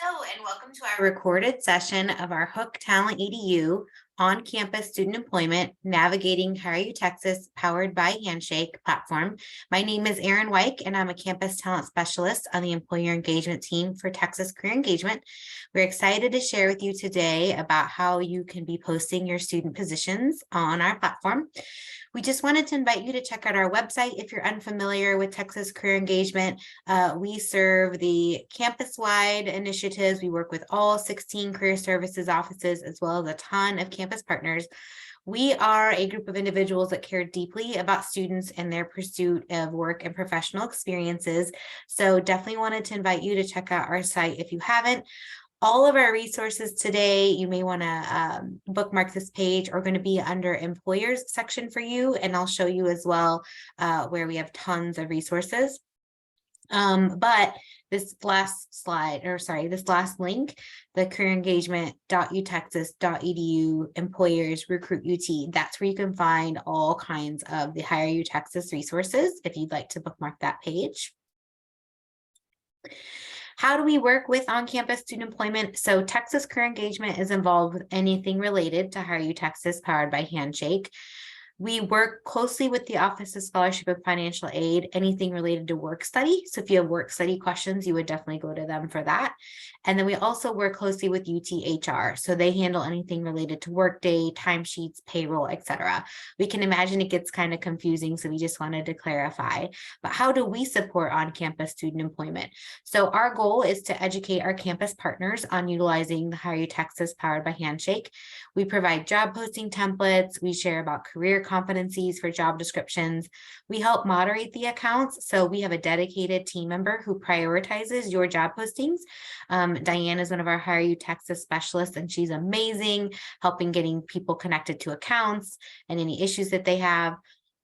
Hello, and welcome to our recorded session of our Hook Talent EDU on-campus student employment, navigating HireUTexas powered by Handshake platform. My name is Erin Wyke, and I'm a campus talent specialist on the employer engagement team for Texas Career Engagement. We're excited to share with you today about how you can be posting your student positions on our platform. We just wanted to invite you to check out our website if you're unfamiliar with Texas Career Engagement. We serve the campus-wide initiatives. We work with all 16 career services offices, as well as a ton of campus partners. We are a group of individuals that care deeply about students and their pursuit of work and professional experiences. So definitely wanted to invite you to check out our site if you haven't. All of our resources today, you may want to bookmark this page, are going to be under employers section for you. And I'll show you as well where we have tons of resources. But this last link, the careerengagement.utexas.edu employers recruit UT, that's where you can find all kinds of the HireUTexas resources if you'd like to bookmark that page. How do we work with on-campus student employment? So Texas Career Engagement is involved with anything related to HireUTexas powered by Handshake. We work closely with the Office of Scholarship and Financial Aid, anything related to work study. So if you have work study questions, you would definitely go to them for that. And then we also work closely with UTHR. So they handle anything related to workday, timesheets, payroll, etc. We can imagine it gets kind of confusing, so we just wanted to clarify. But how do we support on-campus student employment? So our goal is to educate our campus partners on utilizing the HireUTexas powered by Handshake. We provide job posting templates. We share about career competencies for job descriptions. We help moderate the accounts. So we have a dedicated team member who prioritizes your job postings. Diane is one of our HireUTexas specialists, and she's amazing, helping getting people connected to accounts and any issues that they have.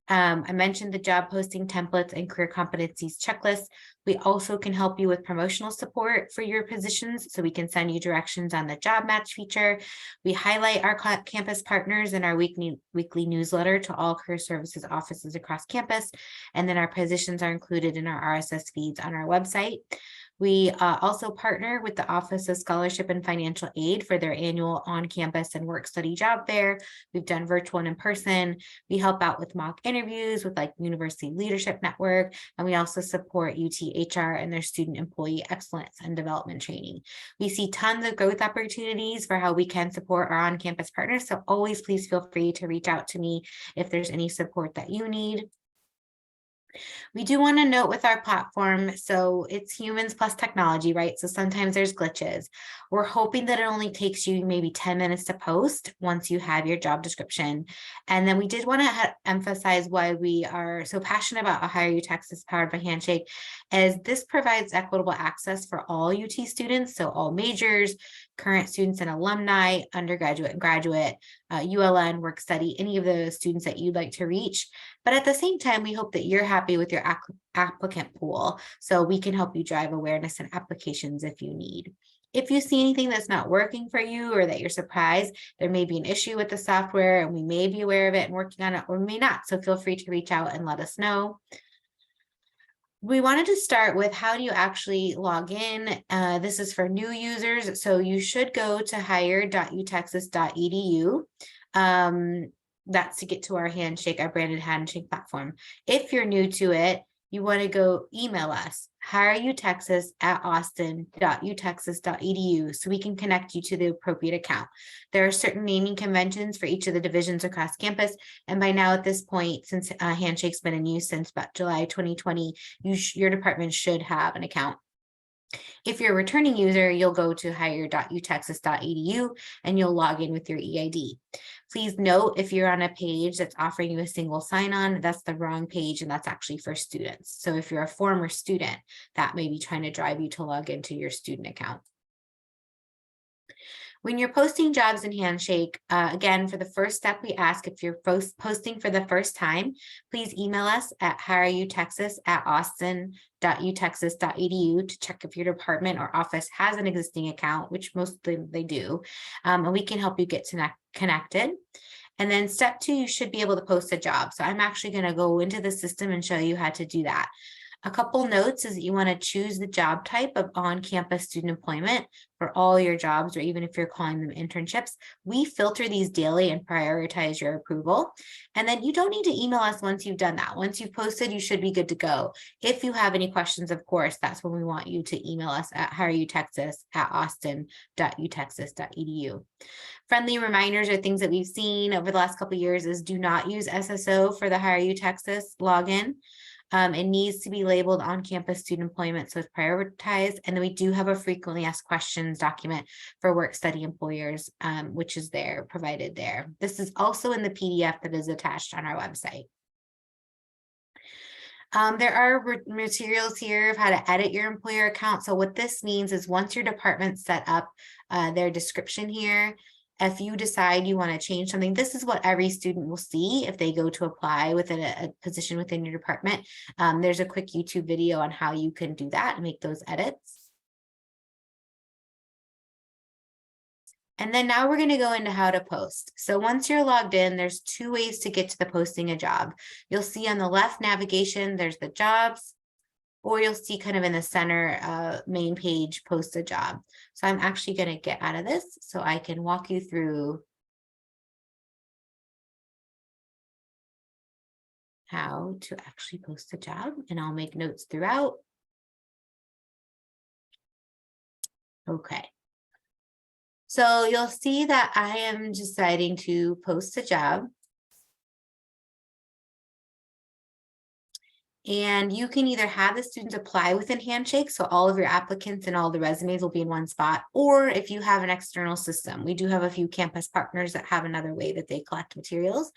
I mentioned the job posting templates and career competencies checklists. We also can help you with promotional support for your positions, so we can send you directions on the job match feature. We highlight our campus partners in our weekly newsletter to all career services offices across campus. And then our positions are included in our RSS feeds on our website. We also partner with the Office of Scholarship and Financial Aid for their annual on-campus and work study job fair. We've done virtual and in person. We help out with mock interviews with like University Leadership Network, and we also support UTHR and their student employee excellence and development training. We see tons of growth opportunities for how we can support our on-campus partners, so always please feel free to reach out to me if there's any support that you need. We do want to note with our platform, so it's humans plus technology, right? So sometimes there's glitches. We're hoping that it only takes you maybe 10 minutes to post once you have your job description. And then we did want to emphasize why we are so passionate about HireUTexas powered by Handshake, as this provides equitable access for all UT students, so all majors, current students and alumni, undergraduate and graduate, ULN, work study, any of the students that you'd like to reach. But at the same time, we hope that you're happy with your applicant pool, so we can help you drive awareness and applications if you need. If you see anything that's not working for you, or that you're surprised there may be an issue with the software and we may be aware of it and working on it, or we may not, so feel free to reach out and let us know. We wanted to start with, how do you actually log in? This is for new users, so you should go to hire.utexas.edu. That's to get to our Handshake, our branded Handshake platform. If you're new to it, you want to go email us, HireUTexas@austin.utexas.edu, so we can connect you to the appropriate account. There are certain naming conventions for each of the divisions across campus, and by now at this point, since Handshake's been in use since about July 2020, your department should have an account. If you're a returning user, you'll go to hire.utexas.edu and you'll log in with your EID. Please note, if you're on a page that's offering you a single sign-on, that's the wrong page, and that's actually for students. So if you're a former student, that may be trying to drive you to log into your student account. When you're posting jobs in Handshake, again, for the first step, we ask, if you're posting for the first time, please email us at HireUTexas@austin.utexas.edu to check if your department or office has an existing account, which most of they do, and we can help you get connected. And then step 2, you should be able to post a job. So I'm actually going to go into the system and show you how to do that. A couple notes is that you want to choose the job type of on-campus student employment for all your jobs, or even if you're calling them internships. We filter these daily and prioritize your approval. And then you don't need to email us once you've done that. Once you've posted, you should be good to go. If you have any questions, of course, that's when we want you to email us at HireUTexas@austin.utexas.edu. Friendly reminders are things that we've seen over the last couple of years is do not use SSO for the HireUTexas login. It needs to be labeled on-campus student employment, so it's prioritized. And then we do have a frequently asked questions document for work study employers, which is there, provided there. This is also in the PDF that is attached on our website. There are materials here of how to edit your employer account. So what this means is once your department set up their description here, if you decide you want to change something, this is what every student will see if they go to apply within a position within your department. There's a quick YouTube video on how you can do that and make those edits. And then now we're going to go into how to post. So once you're logged in, there's two ways to get to the posting a job. You'll see on the left navigation, there's the jobs, or you'll see kind of in the center main page, post a job. So I'm actually going to get out of this so I can walk you through how to actually post a job, and I'll make notes throughout. Okay. So you'll see that I am deciding to post a job. And you can either have the students apply within Handshake, so all of your applicants and all the resumes will be in one spot, or if you have an external system. We do have a few campus partners that have another way that they collect materials.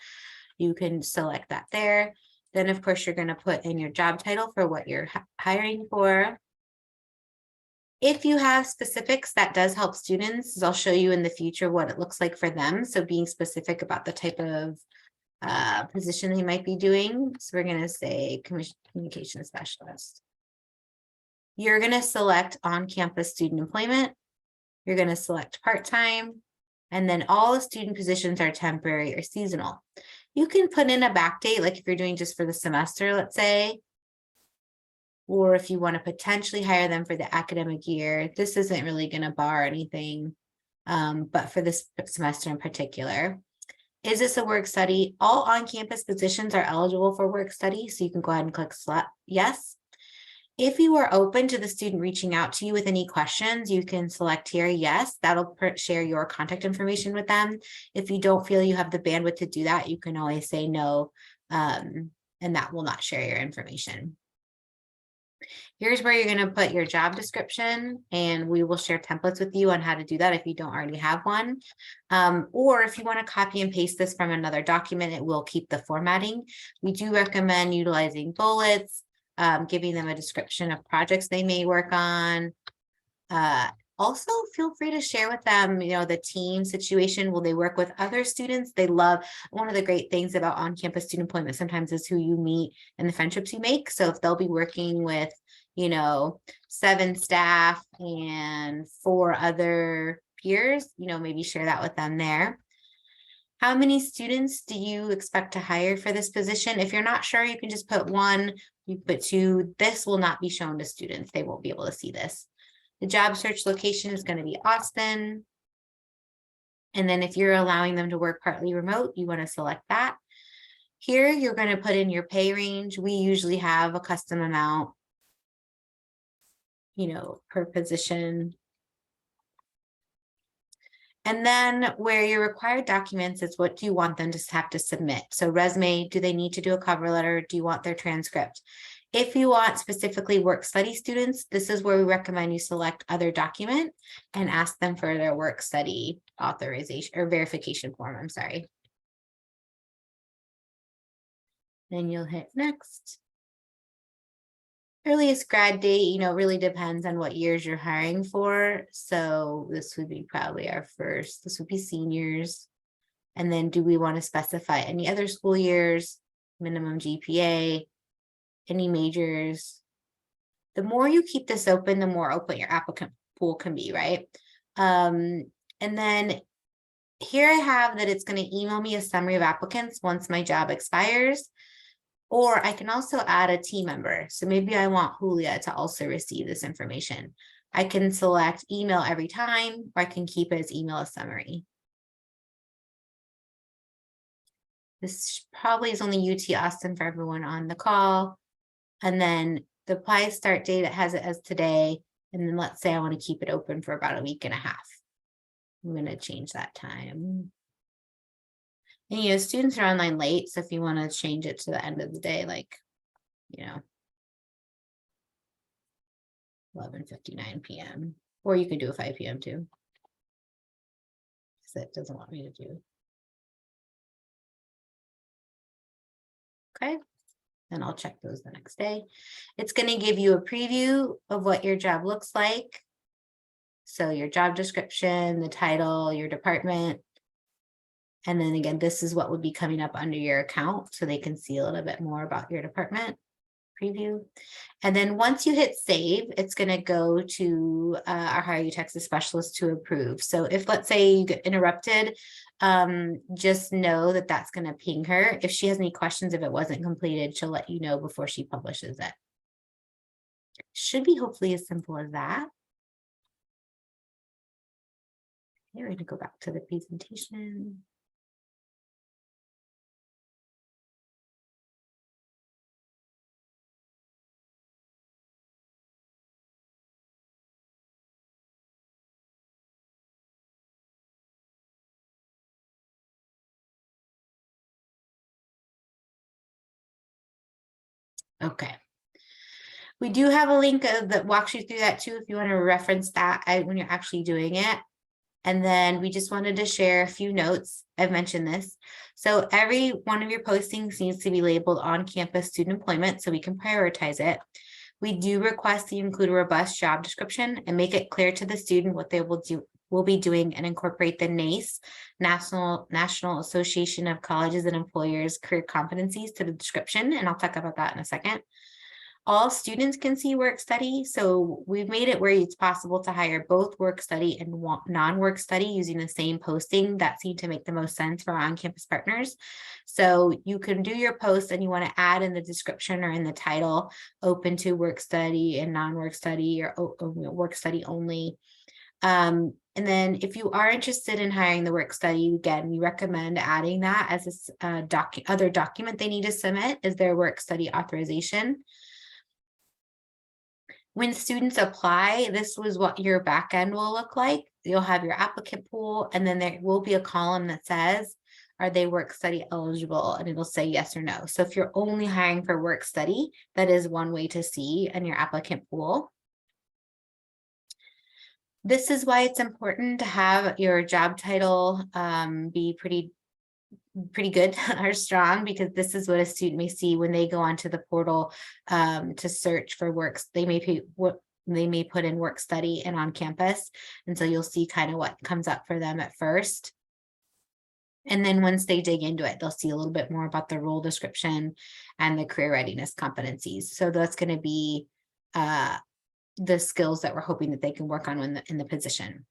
You can select that there. Then, of course, you're going to put in your job title for what you're hiring for. If you have specifics, that does help students. I'll show you in the future what it looks like for them. So being specific about the type of position they might be doing. So we're going to say communication specialist. You're going to select on-campus student employment. You're going to select part-time, and then all the student positions are temporary or seasonal. You can put in a back date, like if you're doing just for the semester, let's say, or if you want to potentially hire them for the academic year. This isn't really going to bar anything, but for this semester in particular. Is this a work study? All on-campus positions are eligible for work study, so you can go ahead and click select yes. If you are open to the student reaching out to you with any questions, you can select here yes. That'll share your contact information with them. If you don't feel you have the bandwidth to do that, you can always say no, and that will not share your information. Here's where you're going to put your job description, and we will share templates with you on how to do that if you don't already have one. Or if you want to copy and paste this from another document, it will keep the formatting. We do recommend utilizing bullets, giving them a description of projects they may work on. Also, feel free to share with them, the team situation. Will they work with other students? They love, one of the great things about on-campus student employment sometimes is who you meet and the friendships you make. So if they'll be working with, 7 staff and 4 other peers, maybe share that with them there. How many students do you expect to hire for this position? If you're not sure, you can just put 1, you put 2. This will not be shown to students. They won't be able to see this. The job search location is going to be Austin. And then if you're allowing them to work partly remote, you want to select that. Here, you're going to put in your pay range. We usually have a custom amount, per position. And then where your required documents is what do you want them to have to submit? So resume, do they need to do a cover letter? Do you want their transcript? If you want specifically work study students, this is where we recommend you select other document and ask them for their work study authorization or verification form, I'm sorry. Then you'll hit next. Earliest grad date, really depends on what years you're hiring for. So this would be probably our first, this would be seniors. And then do we want to specify any other school years, minimum GPA, any majors? The more you keep this open, the more open your applicant pool can be, right? And then here I have that it's going to email me a summary of applicants once my job expires. Or I can also add a team member. So maybe I want Julia to also receive this information. I can select email every time, or I can keep it as email a summary. This probably is only UT Austin for everyone on the call. And then the apply start date, it has it as today. And then let's say I want to keep it open for about a week and a half. I'm going to change that time. And, students are online late. So if you want to change it to the end of the day, like, 11:59 p.m. Or you could do a 5 p.m. too. Because it doesn't want me to do. Okay. Then I'll check those the next day. It's going to give you a preview of what your job looks like. So your job description, the title, your department. And then again, this is what would be coming up under your account so they can see a little bit more about your department preview. And then once you hit save, it's going to go to our HireUTexas specialist to approve. So if, let's say, you get interrupted, just know that that's going to ping her. If she has any questions, if it wasn't completed, she'll let you know before she publishes it. Should be hopefully as simple as that. Okay, we're going to go back to the presentation. Okay. We do have a link that walks you through that too, if you want to reference that when you're actually doing it. And then we just wanted to share a few notes. I've mentioned this. So every one of your postings needs to be labeled on-campus student employment so we can prioritize it. We do request that you include a robust job description and make it clear to the student what they will be doing, and incorporate the NACE, National Association of Colleges and Employers career competencies to the description. And I'll talk about that in a second. All students can see work study. So we've made it where it's possible to hire both work study and non-work study using the same posting. That seemed to make the most sense for our on-campus partners. So you can do your post and you want to add in the description or in the title, open to work study and non-work study, or work study only. And then if you are interested in hiring the work study, again, we recommend adding that as a other document they need to submit is their work study authorization. When students apply, this was what your back end will look like. You'll have your applicant pool, and then there will be a column that says, are they work study eligible? And it'll say yes or no. So if you're only hiring for work study, that is one way to see in your applicant pool. This is why it's important to have your job title be pretty good or strong, because this is what a student may see when they go onto the portal to search for works. They may put in work study and on campus, and so you'll see kind of what comes up for them at first. And then once they dig into it, they'll see a little bit more about the role description and the career readiness competencies. So that's going to be the skills that we're hoping that they can work on in the position.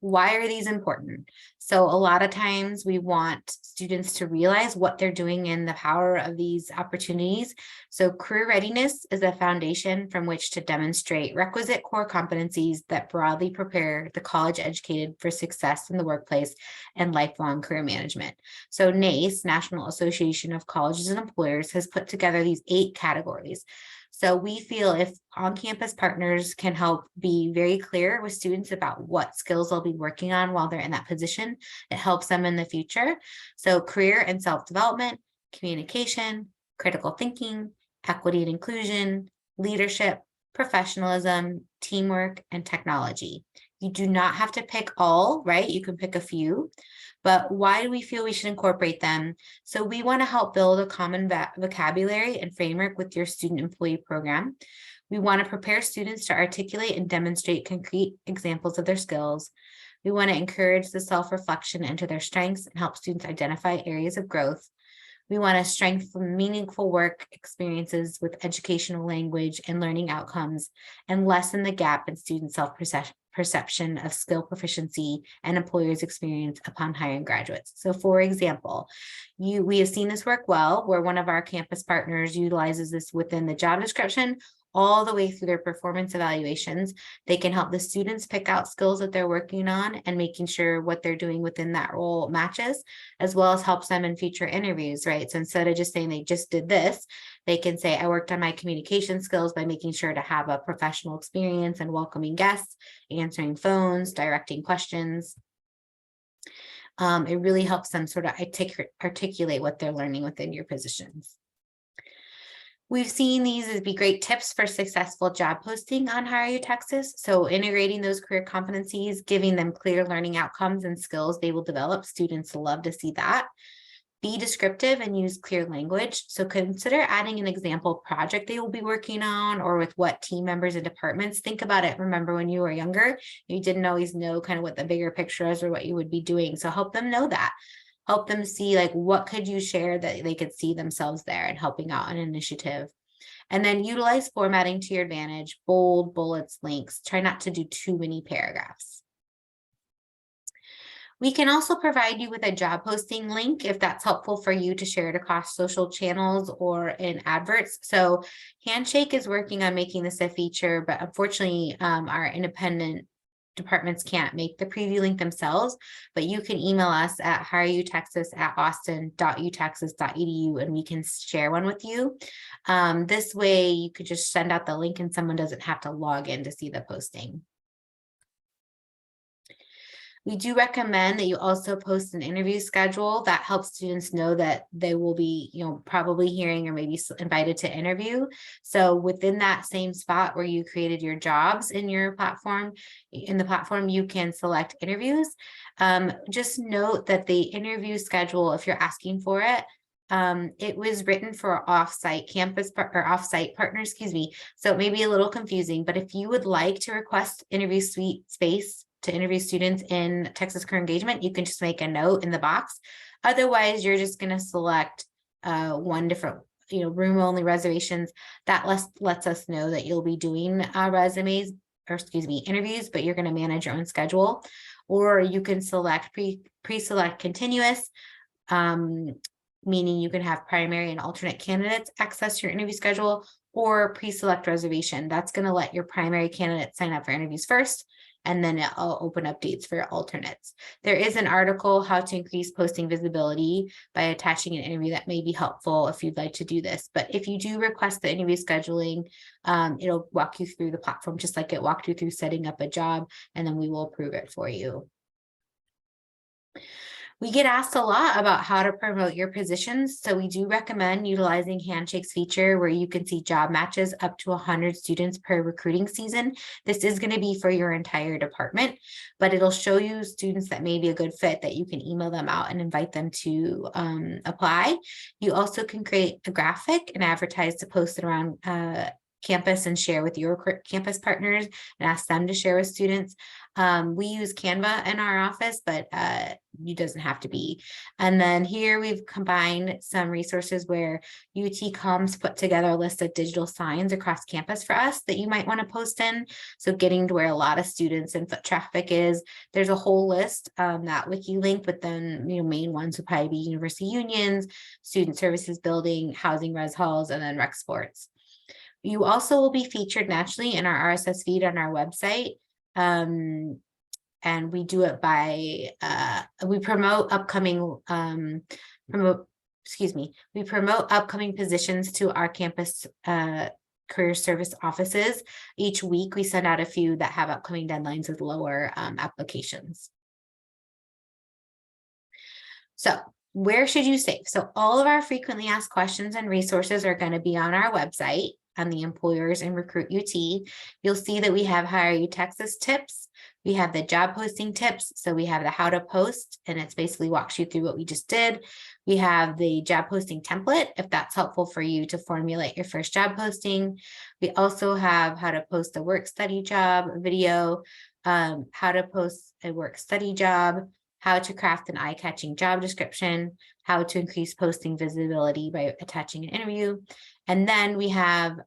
Why are these important? So a lot of times we want students to realize what they're doing and the power of these opportunities. So career readiness is a foundation from which to demonstrate requisite core competencies that broadly prepare the college educated for success in the workplace and lifelong career management. So NACE, National Association of Colleges and Employers, has put together these 8 categories. So we feel if on-campus partners can help be very clear with students about what skills they'll be working on while they're in that position, it helps them in the future. So career and self-development, communication, critical thinking, equity and inclusion, leadership, professionalism, teamwork, and technology. You do not have to pick all, right? You can pick a few. But why do we feel we should incorporate them? So we want to help build a common vocabulary and framework with your student employee program. We want to prepare students to articulate and demonstrate concrete examples of their skills. We want to encourage the self-reflection into their strengths and help students identify areas of growth. We want to strengthen meaningful work experiences with educational language and learning outcomes, and lessen the gap in student self-perception perception of skill proficiency and employers' experience upon hiring graduates. So for example, we have seen this work well, where one of our campus partners utilizes this within the job description all the way through their performance evaluations. They can help the students pick out skills that they're working on and making sure what they're doing within that role matches, as well as helps them in future interviews, right? So instead of just saying they just did this, they can say, I worked on my communication skills by making sure to have a professional experience and welcoming guests, answering phones, directing questions. It really helps them sort of articulate what they're learning within your positions. We've seen these as be great tips for successful job posting on HireUTexas. So integrating those career competencies, giving them clear learning outcomes and skills they will develop. Students love to see that. Be descriptive and use clear language. So consider adding an example project they will be working on, or with what team members and departments. Think about it. Remember when you were younger, you didn't always know kind of what the bigger picture is or what you would be doing. So help them know that. Help them see like what could you share that they could see themselves there and helping out an initiative. And then utilize formatting to your advantage, bold, bullets, links. Try not to do too many paragraphs. We can also provide you with a job posting link if that's helpful for you to share it across social channels or in adverts. So Handshake is working on making this a feature, but unfortunately our independent departments can't make the preview link themselves, but you can email us at hireutexas@austin.utexas.edu and we can share one with you. This way you could just send out the link and someone doesn't have to log in to see the posting. We do recommend that you also post an interview schedule that helps students know that they will be, probably hearing or maybe invited to interview. So within that same spot where you created your jobs in the platform, you can select interviews. Just note that the interview schedule, if you're asking for it, it was written for offsite partners, So it may be a little confusing, but if you would like to request interview suite space to interview students in Texas Career Engagement, you can just make a note in the box. Otherwise, you're just going to select one different, room only reservations. That lets us know that you'll be doing interviews, but you're going to manage your own schedule. Or you can select pre-select continuous, meaning you can have primary and alternate candidates access your interview schedule, or pre-select reservation. That's going to let your primary candidates sign up for interviews first, and then I'll open up dates for your alternates. There is an article, How to Increase Posting Visibility by Attaching an Interview, that may be helpful if you'd like to do this. But if you do request the interview scheduling, it'll walk you through the platform, just like it walked you through setting up a job, and then we will approve it for you. We get asked a lot about how to promote your positions, so we do recommend utilizing Handshake's feature where you can see job matches up to 100 students per recruiting season. This is going to be for your entire department, but it'll show you students that may be a good fit that you can email them out and invite them to apply. You also can create a graphic and advertise to post it around campus and share with your campus partners and ask them to share with students. We use Canva in our office, but it doesn't have to be. And then here we've combined some resources where UT put together a list of digital signs across campus for us that you might want to post in. So getting to where a lot of students and foot traffic is, there's a whole list, that wiki link, but then main ones would probably be university unions, student services building, housing res halls, and then rec sports. You also will be featured naturally in our RSS feed on our website. And we do it by, we promote upcoming, positions to our campus career service offices. Each week we send out a few that have upcoming deadlines with lower applications. So where should you save? So all of our frequently asked questions and resources are going to be on our website on the Employers and Recruit UT. You'll see that we have HireUTexas tips. We have the job posting tips. So we have the how to post, and it's basically walks you through what we just did. We have the job posting template, if that's helpful for you to formulate your first job posting. We also have how to post a work study job video, how to post a work study job, how to craft an eye-catching job description, how to increase posting visibility by attaching an interview. And then we have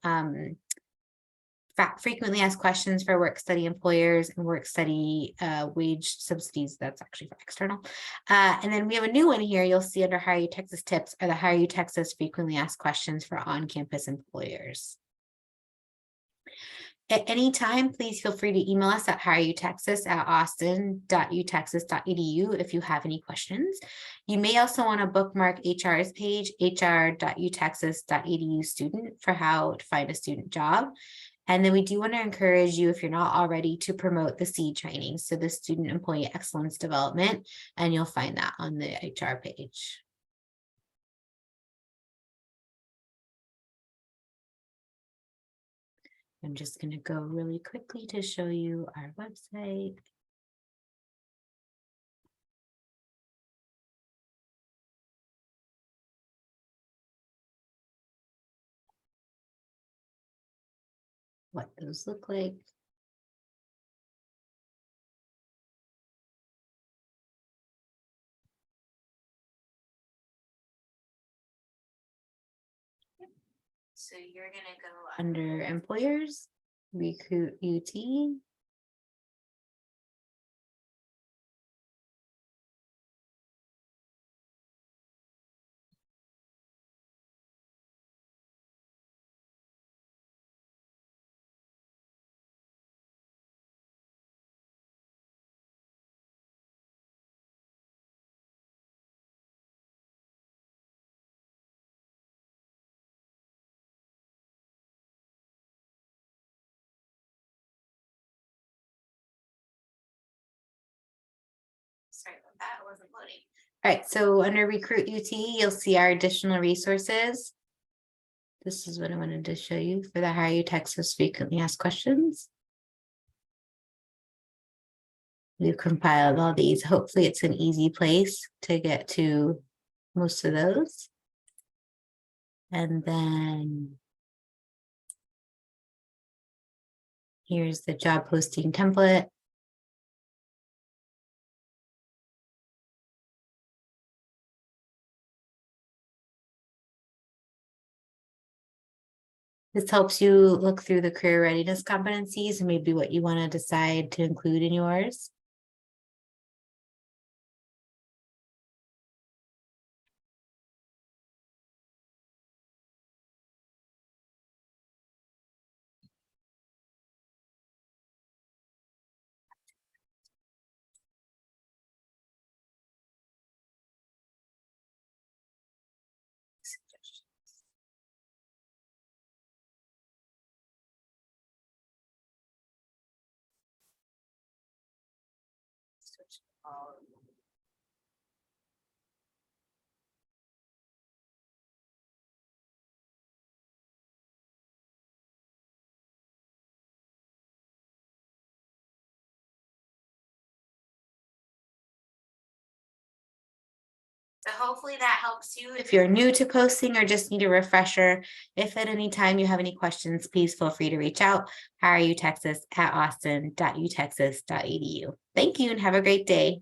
frequently asked questions for work study employers and work study wage subsidies. That's actually for external. And then we have a new one here. You'll see under HireUTexas tips are the HireUTexas frequently asked questions for on-campus employers. At any time, please feel free to email us at HireUTexas@austin.utexas.edu if you have any questions. You may also want to bookmark HR's page, hr.utexas.edu student, for how to find a student job. And then we do want to encourage you, if you're not already, to promote the SEED training, so the Student Employee Excellence Development, and you'll find that on the HR page. I'm just going to go really quickly to show you our website. What those look like. So you're going to go under employers, recruit UT. Sorry about that, it wasn't loading. All right, so under Recruit UT, you'll see our additional resources. This is what I wanted to show you for the HireUTexas frequently asked questions. We've compiled all these. Hopefully it's an easy place to get to most of those. And then here's the job posting template. This helps you look through the career readiness competencies and maybe what you want to decide to include in yours. So hopefully that helps you if you're new to posting or just need a refresher. If at any time you have any questions, please feel free to reach out. HireUTexas@austin.utexas.edu. Thank you and have a great day.